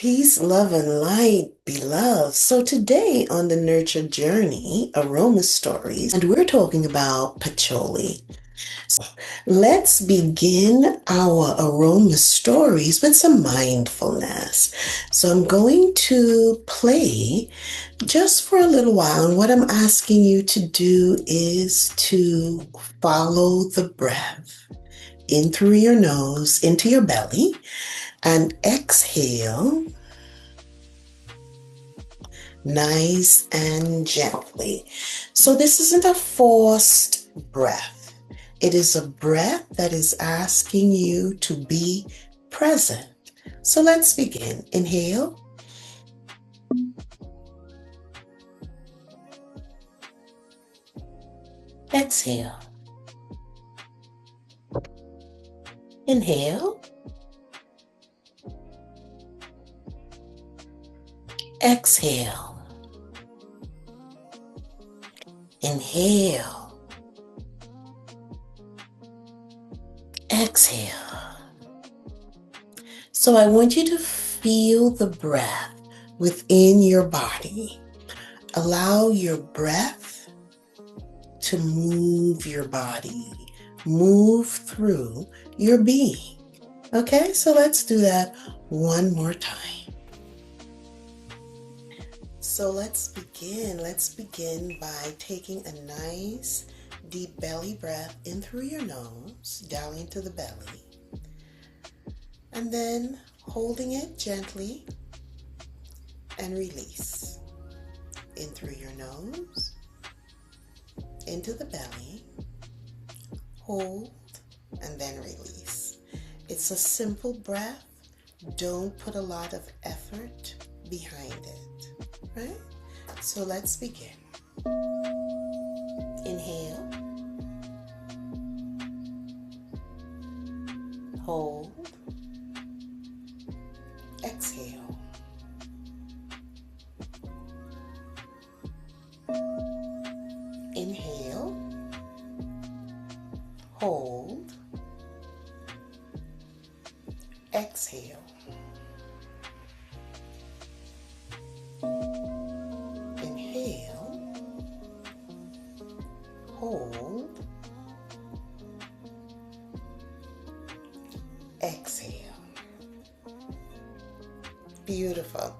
Peace, love, and light, beloved. So today on the Nurture Journey, Aroma Stories, and we're talking about patchouli. Let's begin our aroma stories with some mindfulness. So I'm going to play just for a little while, and what I'm asking you to do is to follow the breath in through your nose into your belly and exhale nice and gently. So this isn't a forced breath. It is a breath that is asking you to be present. So let's begin. Inhale. Exhale. Inhale. Exhale. Inhale. Exhale. So I want you to feel the breath within your body. Allow your breath to move your body, move through your being. Okay, so let's do that one more time. So let's begin. Let's begin by taking a nice deep belly breath in through your nose, down into the belly, and then holding it gently and release. In through your nose, into the belly, hold, and then release. It's a simple breath. Don't put a lot of effort behind it, right? So let's begin. Inhale, hold, exhale. Inhale, hold, exhale. Inhale, hold, exhale. Beautiful.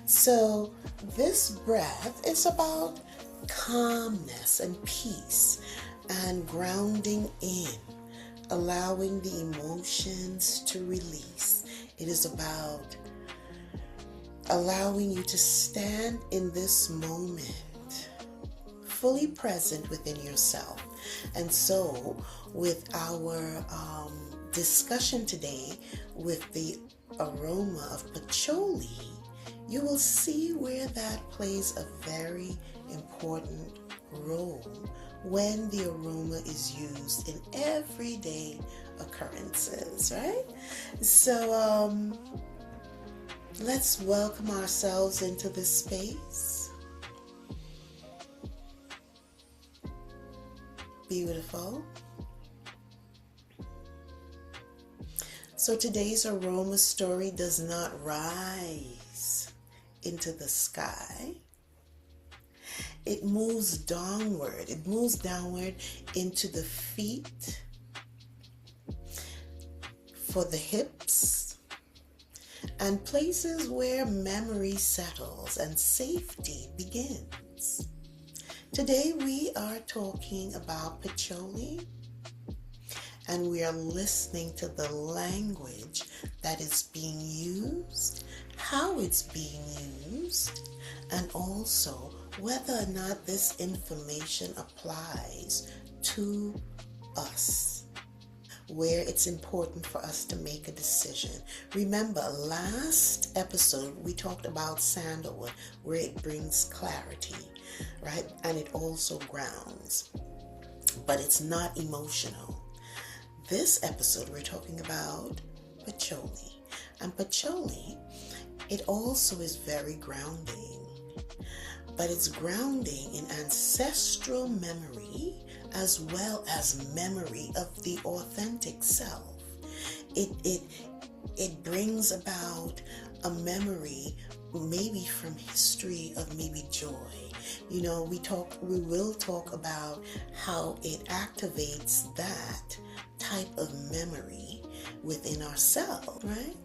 So this breath is about calmness and peace and grounding in, allowing the emotions to release. It is about allowing you to stand in this moment, fully present within yourself. And so with our discussion today with the aroma of patchouli, you will see where that plays a very important role when the aroma is used in everyday occurrences, right? So let's welcome ourselves into this space. Beautiful. So today's aroma story does not rise into the sky. It moves downward. It moves downward into the feet, for the hips, and places where memory settles and safety begins. Today we are talking about patchouli, and we are listening to the language that is being used, how it's being used, and also whether or not this information applies to us, where it's important for us to make a decision. Remember, last episode we talked about sandalwood, where it brings clarity, right? And it also grounds, but it's not emotional. This episode we're talking about patchouli. And patchouli, it also is very grounding, but it's grounding in ancestral memory as well as memory of the authentic self. It brings about a memory, maybe from history of maybe joy. You know, we will talk about how it activates that type of memory within ourselves, right?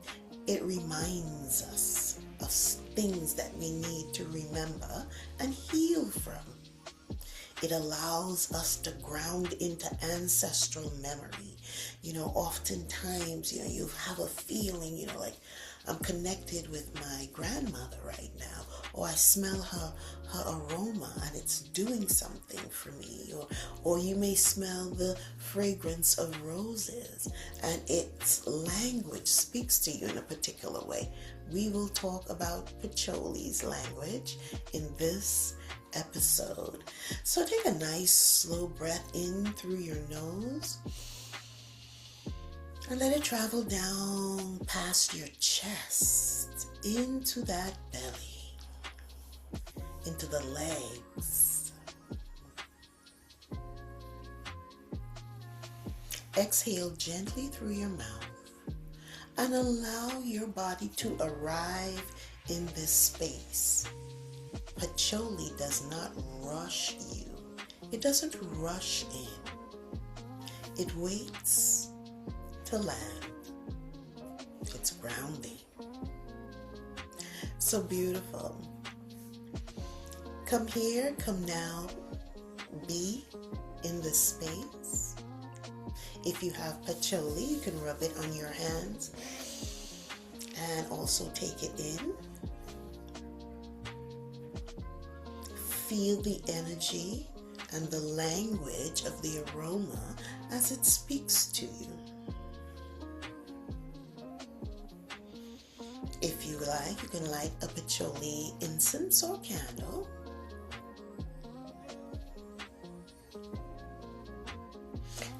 It reminds us of things that we need to remember and heal from. It allows us to ground into ancestral memory. You know, oftentimes, you know, you have a feeling, you know, like I'm connected with my grandmother right now, or I smell her aroma and it's doing something for me, or you may smell the fragrance of roses and its language speaks to you in a particular way. We will talk about Patchouli's language in this episode. So take a nice slow breath in through your nose and let it travel down past your chest into that belly, into the legs. Exhale gently through your mouth and allow your body to arrive in this space. Patchouli does not rush you. It doesn't rush in. It waits to land. It's grounding. So beautiful. Come here, come now, be in this space. If you have patchouli, you can rub it on your hands and also take it in. Feel the energy and the language of the aroma as it speaks to you. If you like, you can light a patchouli incense or candle.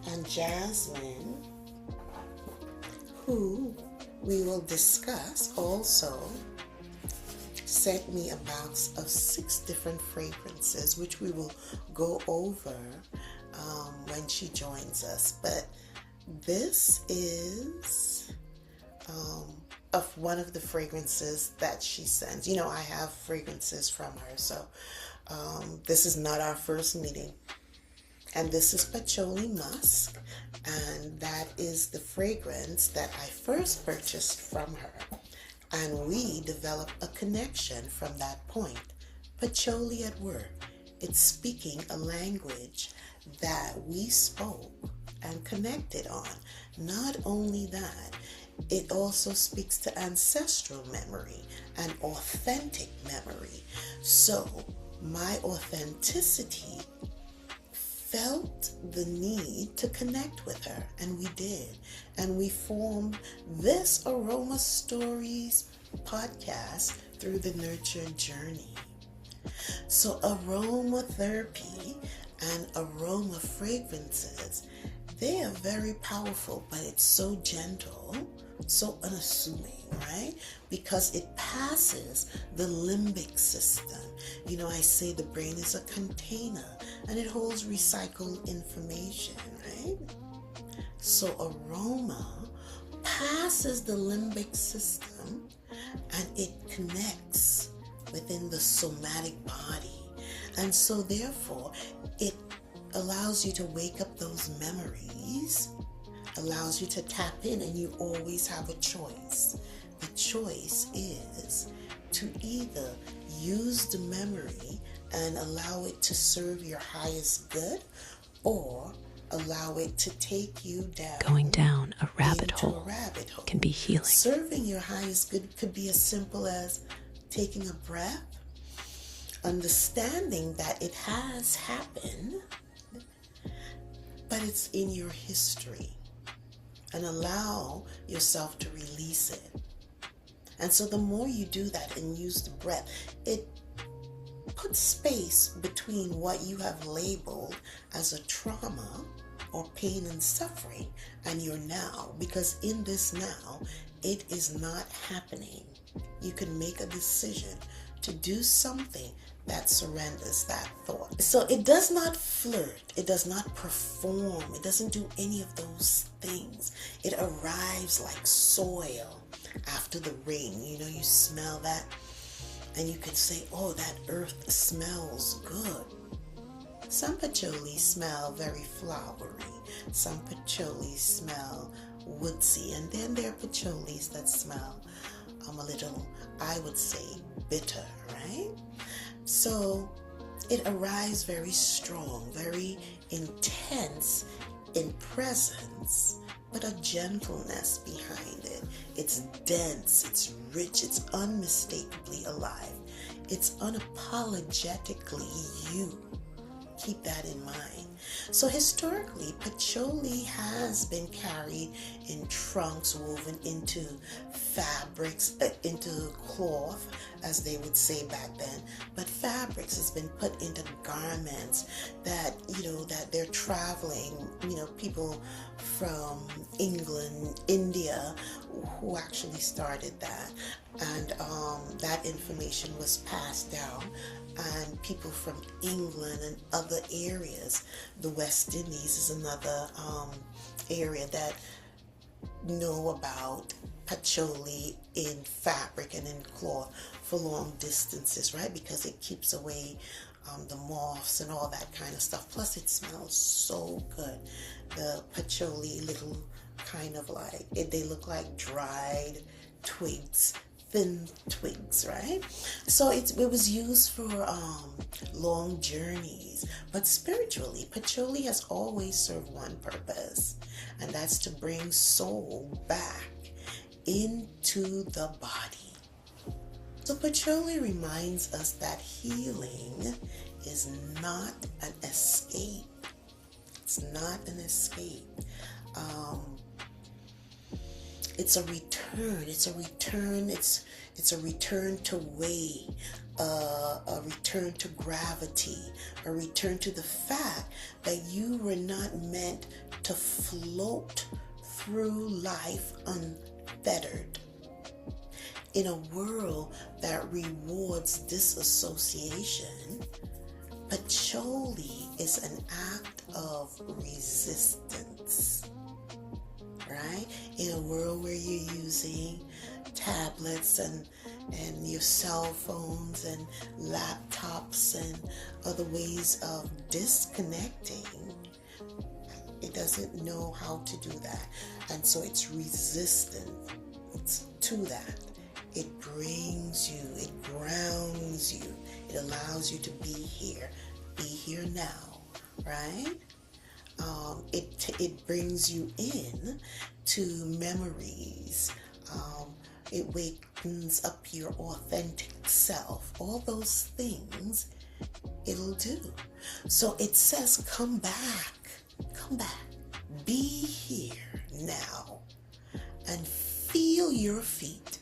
And Jasmine, who we will discuss, also sent me a box of 6 different fragrances, which we will go over when she joins us. But this is of one of the fragrances that she sends. You know, I have fragrances from her, so this is not our first meeting. And this is Patchouli Musk, and that is the fragrance that I first purchased from her. And we developed a connection from that point. Patchouli at work. It's speaking a language that we spoke and connected on. Not only that, it also speaks to ancestral memory and authentic memory. So my authenticity felt the need to connect with her, and we did. And we formed this Aroma Stories podcast through the Nurture Journey. So aromatherapy and aroma fragrances, they are very powerful, but it's so gentle, so unassuming, right? Because it passes the limbic system. You know, I say the brain is a container and it holds recycled information, right? So aroma passes the limbic system and it connects within the somatic body. And so therefore, it allows you to wake up those memories, allows you to tap in, and you always have a choice. The choice is to either use the memory and allow it to serve your highest good, or allow it to take you down. Going down a rabbit into hole a rabbit hole can be healing. Serving your highest good could be as simple as taking a breath, understanding that it has happened, but it's in your history, and allow yourself to release it. And so the more you do that and use the breath, it puts space between what you have labeled as a trauma or pain and suffering and your now, because in this now, it is not happening. You can make a decision to do something that surrenders that thought. So it does not flirt, it does not perform, it doesn't do any of those things. It arrives like soil, after the rain, you smell that and you can say, oh, that earth smells good. Some patchouli smell very flowery. Some patchouli smell woodsy. And then there are patchoulis that smell a little, I would say, bitter, right? So it arrives very strong, very intense in presence, but a gentleness behind it. It's dense, it's rich, it's unmistakably alive. It's unapologetically you. Keep that in mind. So historically, patchouli has been carried in trunks woven into fabrics, into cloth, as they would say back then. But fabrics has been put into garments that, that they're traveling, people from England, India, who actually started that. And that information was passed down. And people from England and other areas, the West Indies is another area that know about patchouli in fabric and in cloth for long distances, right? Because it keeps away the moths and all that kind of stuff. Plus it smells so good. The patchouli little kind of like, they look like dried twigs, thin twigs, right? So it was used for long journeys. But spiritually, patchouli has always served one purpose, and that's to bring soul back into the body. So patchouli reminds us that healing is not an escape. It's not an escape. It's a return. It's a return. It's a return to way, a return to gravity, a return to the fact that you were not meant to float through life unfettered. In a world that rewards disassociation, patchouli is an act of resistance. Right? In a world where you're using tablets and your cell phones and laptops and other ways of disconnecting, it doesn't know how to do that. And so it's resistant to that. It brings you, it grounds you, it allows you to be here now, right? It brings you in to memories. It wakens up your authentic self. All those things it'll do. So it says, come back, be here now, and feel your feet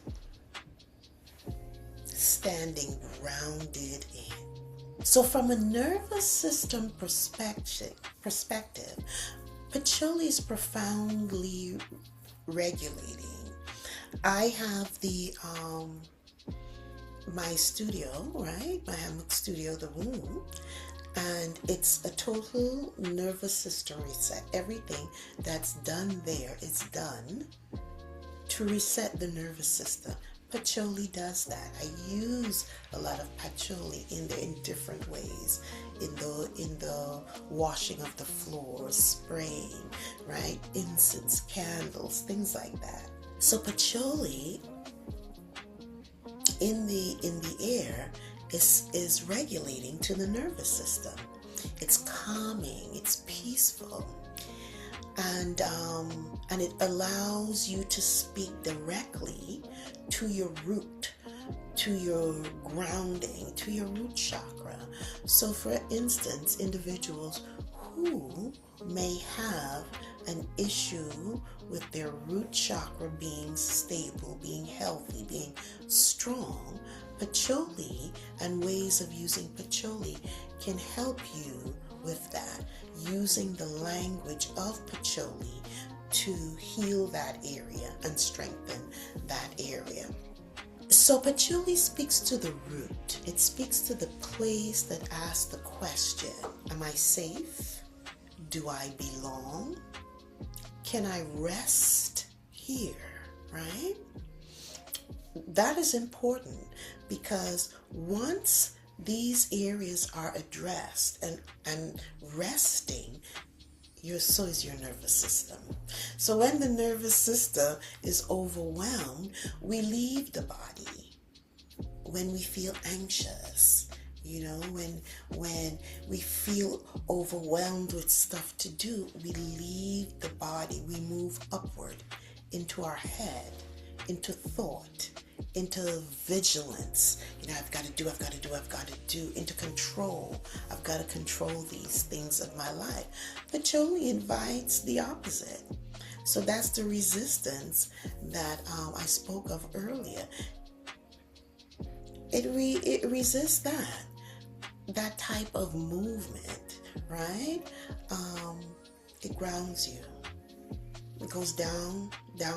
standing grounded in. So from a nervous system perspective, patchouli is profoundly regulating. I have my studio, right? My hammock studio, the room, and it's a total nervous system reset. Everything that's done there is done to reset the nervous system. Patchouli does that. I use a lot of patchouli in different ways. In the washing of the floors, spraying, right? Incense, candles, things like that. So patchouli in the air is regulating to the nervous system. It's calming, it's peaceful. And it allows you to speak directly to your root, to your grounding, to your root chakra. So for instance, individuals who may have an issue with their root chakra being stable, being healthy, being strong, patchouli and ways of using patchouli can help you with that, using the language of patchouli to heal that area and strengthen that area. So patchouli speaks to the root. It speaks to the place that asks the question, am I safe? Do I belong? Can I rest here, right? that is important, because once these areas are addressed and resting, so is your nervous system. So when the nervous system is overwhelmed, we leave the body. When we feel anxious, when we feel overwhelmed with stuff to do, we leave the body. We move upward into our head, into thought, into vigilance. I've got to do, into control. I've got to control these things of my life. Patchouli invites the opposite. So that's the resistance that I spoke of earlier. It resists that type of movement, right? It grounds you. It goes down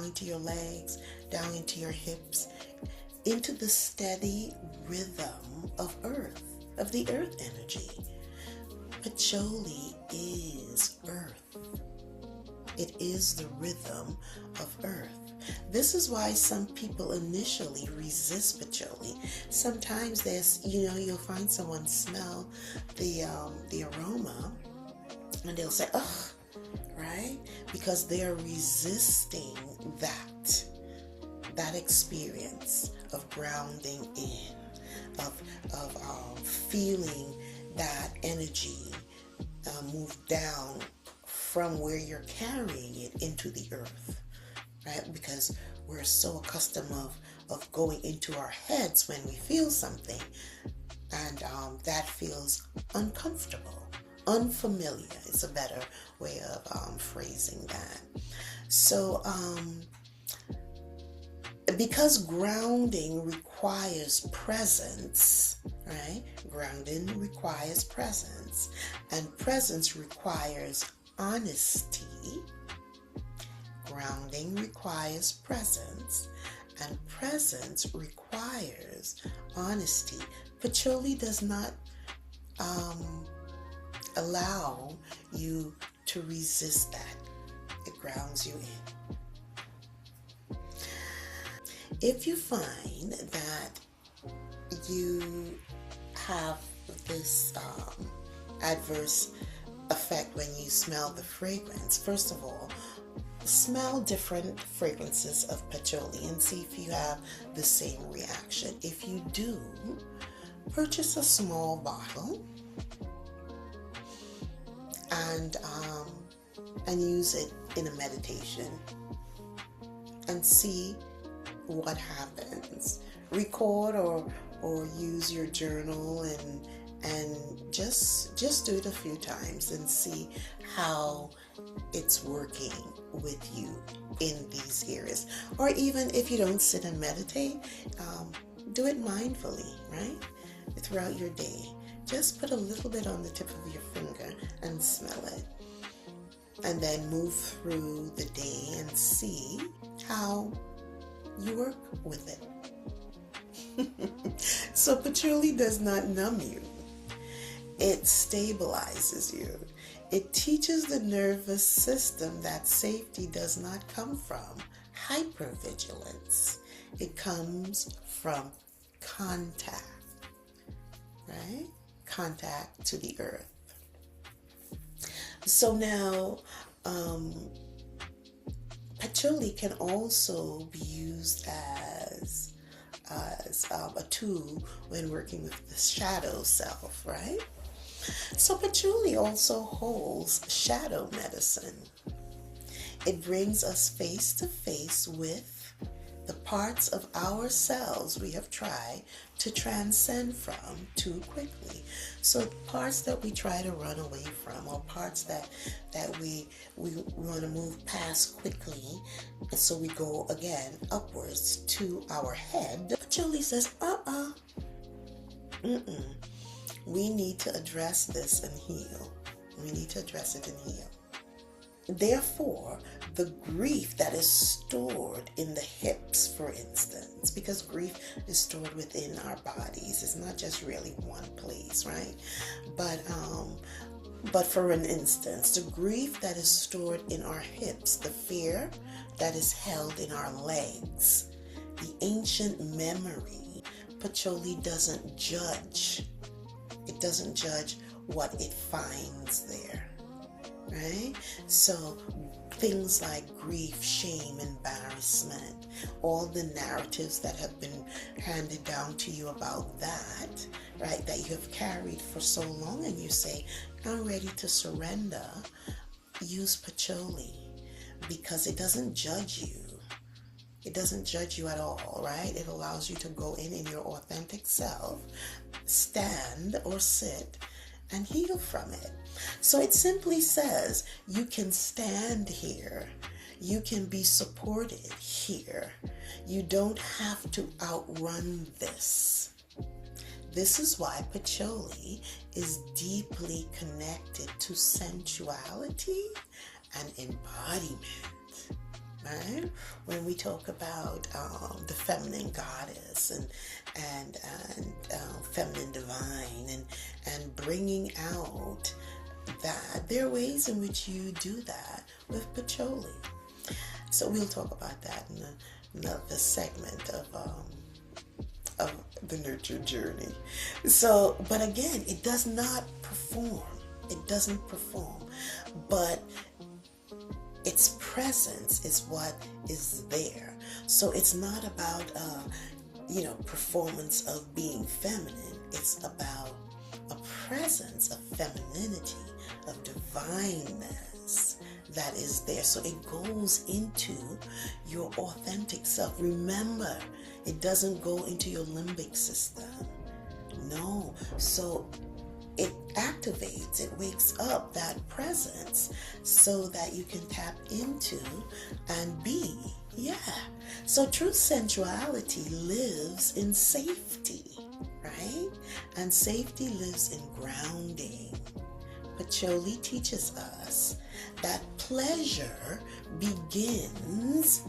into your legs, down into your hips, into the steady rhythm of the earth energy. Patchouli is earth. It is the rhythm of earth. This is why some people initially resist patchouli. Sometimes you'll find someone smell the aroma and they'll say, ugh, right? Because they're resisting that experience of grounding in, of feeling that energy move down from where you're carrying it into the earth, right? Because we're so accustomed of going into our heads when we feel something, and that feels uncomfortable, unfamiliar is a better way of phrasing that. So because grounding requires presence, right? Grounding requires presence, and presence requires honesty. Grounding requires presence, and presence requires honesty. Patchouli does not allow you to resist that. It grounds you in. If you find that you have this adverse effect when you smell the fragrance, first of all, smell different fragrances of patchouli and see if you have the same reaction. If you do, purchase a small bottle and use it in a meditation and see what happens. Record or use your journal and just do it a few times and see how it's working with you in these areas. Or even if you don't sit and meditate, do it mindfully, right? Throughout your day. Just put a little bit on the tip of your finger and smell it. And then move through the day and see how you work with it. So patchouli does not numb you. It stabilizes you. It teaches the nervous system that safety does not come from hypervigilance. It comes from contact, right? Contact to the earth. So now, patchouli can also be used as a tool when working with the shadow self, right? So patchouli also holds shadow medicine. It brings us face to face with the parts of ourselves we have tried to transcend from too quickly. So parts that we try to run away from, or parts that we want to move past quickly, and so we go again upwards to our head. Patchouli says, we need to address this and heal. We need to address it and heal. Therefore, the grief that is stored in the hips, for instance, because grief is stored within our bodies, it's not just really one place, right? But for an instance, the grief that is stored in our hips, the fear that is held in our legs, the ancient memory. Patchouli doesn't judge. It doesn't judge what it finds there, right? So things like grief, shame, embarrassment, all the narratives that have been handed down to you about that, right, that you have carried for so long, and you say, I'm ready to surrender. Use patchouli because it doesn't judge you. It doesn't judge you at all, right? It allows you to go in your authentic self, stand or sit, and heal from it. So it simply says you can stand here. You can be supported here. You don't have to outrun this. This is why patchouli is deeply connected to sensuality and embodiment. Right? When we talk about the feminine goddess and feminine divine and bringing out that, there are ways in which you do that with patchouli. So we'll talk about that in the segment of the nurture journey. So, but again, it does not perform. It doesn't perform, but its presence is what is there. So it's not about performance of being feminine. It's about a presence of femininity, of divineness that is there. So it goes into your authentic self. Remember, it doesn't go into your limbic system. No. So it activates, it wakes up that presence so that you can tap into and be. Yeah. So true sensuality lives in safety, right? And safety lives in grounding. Patchouli teaches us that pleasure begins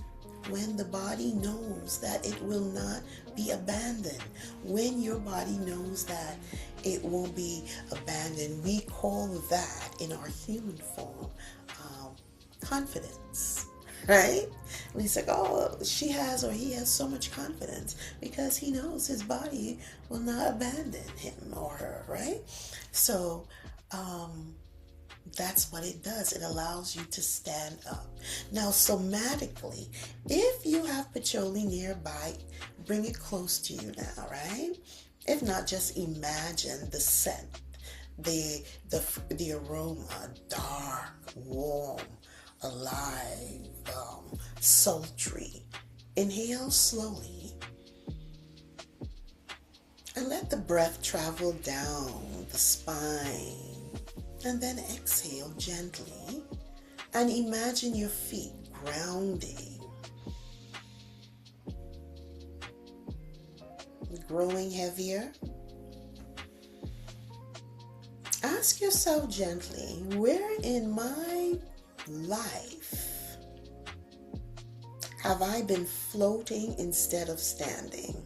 when the body knows that it will not be abandoned. When your body knows that it won't be abandoned, we call that in our human form confidence, right? And he's like, oh, she has or he has so much confidence because he knows his body will not abandon him or her, right? So that's what it does. It allows you to stand up. Now, somatically, if you have patchouli nearby, bring it close to you now, right? If not, just imagine the scent, the aroma, dark, warm, alive, sultry. Inhale slowly and let the breath travel down the spine. And then exhale gently and imagine your feet grounding, growing heavier. Ask yourself gently, where in my life have I been floating instead of standing?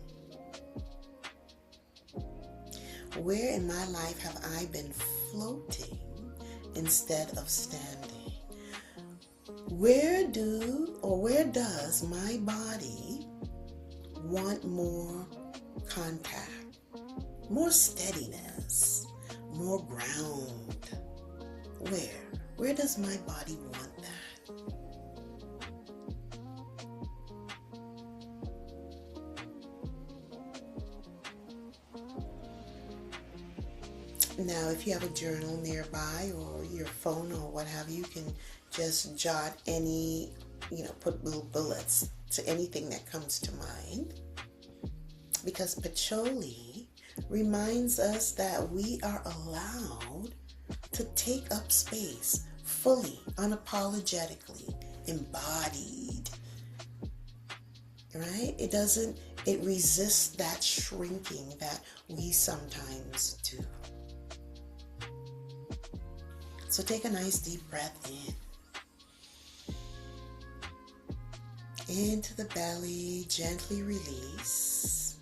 Where in my life have I been floating instead of standing? Where does my body want more contact, more steadiness, more ground? Where does my body want that? Now, if you have a journal nearby or your phone or what have you, you can just jot any, put little bullets to anything that comes to mind. Because patchouli reminds us that we are allowed to take up space fully, unapologetically, embodied. Right? It resists that shrinking that we sometimes do. So take a nice deep breath in. Into the belly, gently release.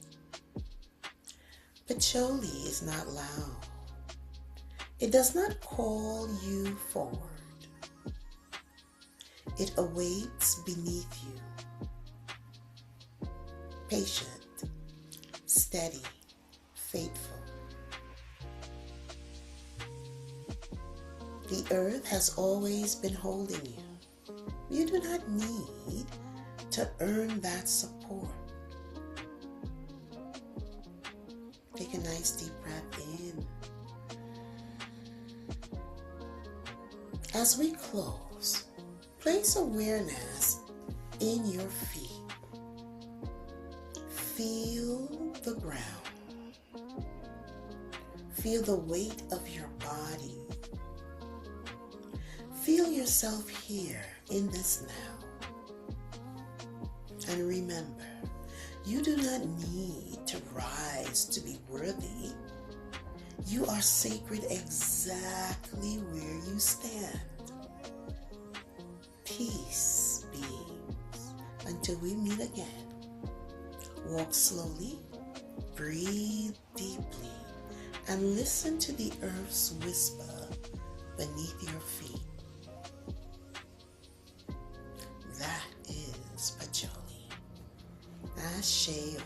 Patchouli is not loud. It does not call you forward. It awaits beneath you. patient, steady, faithful. The earth has always been holding you. You do not need to earn that support. Take a nice deep breath in. As we close, place awareness in your feet. Feel the ground. Feel the weight of your body. Feel yourself here in this now. And remember, you do not need to rise to be worthy. You are sacred exactly where you stand. Peace, beings. Until we meet again, walk slowly, breathe deeply, and listen to the earth's whisper beneath your feet. That is Patchouli. Ashe.